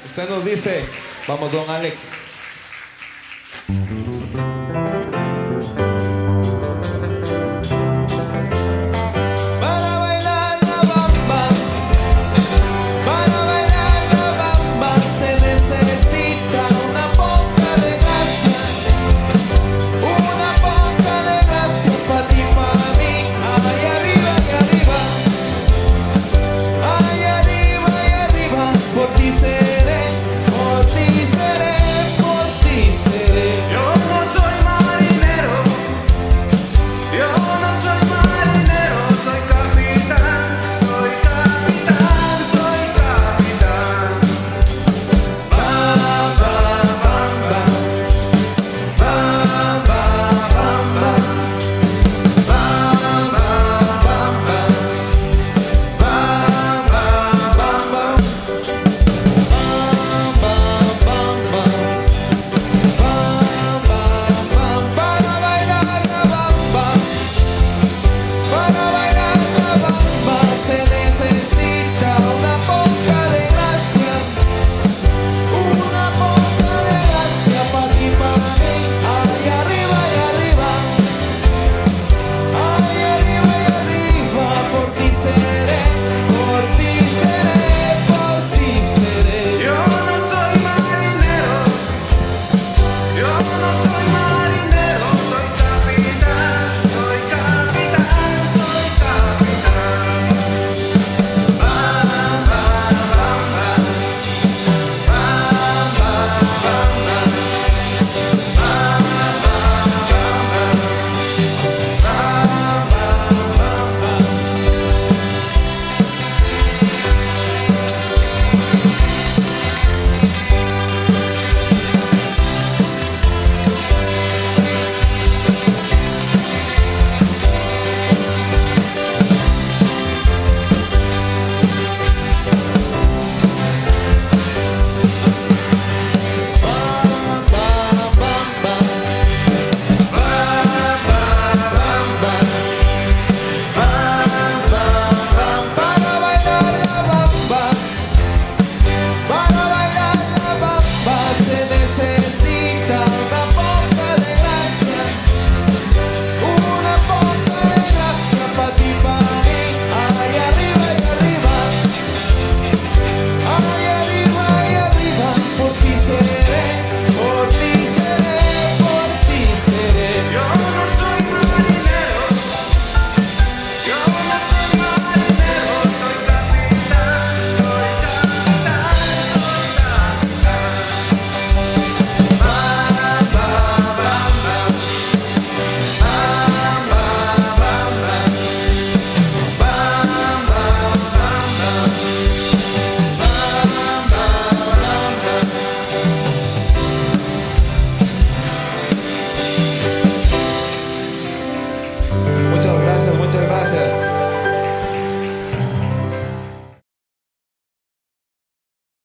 Usted nos dice, vamos, don Alex. Para bailar la bamba, para bailar la bamba se necesita una poca de gracia, una poca de gracia para ti, para mí. Ahí arriba y arriba, ahí arriba y arriba, por ti seré, por ti seré, por ti seré. Yo no soy marinero, yo no soy marinero, soy capitán, soy capitán, soy capitán. Bam, bam, bam, bam. Bam, bam, bam, bam. Bam, bam, bam, bam. Bam, bam, bam, bam. Bam, bam, bam, bam. Bam, bam, bam. Para bailar la bamba, para bailar la bamba se necesita una poca de gracia, una poca de gracia para ti, para mí. Ahí arriba y arriba, ahí arriba y arriba, por ti seré, por ti seré, por ti seré. Yo no soy marinero, yo no soy marinero, soy capitán, soy capitán, soy capitán. Bam, bam, bam, bam. Bam, bam, bam, bam. Bam, bam, bam, bam. Bam, bam, bam, bam. Bam, bam, bam, bam. Bam, bam, bam, bam. Bam, bam, bam. Para bailar la bamba, para bailar la bamba se necesita una poca de gracia, una poca de gracia para ti, para mí. Ahí arriba y arriba, ahí arriba y arriba, por ti seré, por ti seré, por ti seré. Yo no soy marinero, yo no soy marinero, soy capitán, soy capitán, soy capitán. Bam, bam, bam, bam. Bam, bam, bam, bam. Bam, bam, bam, bam. Bam, bam, bam, bam. Muchas gracias, muchas gracias.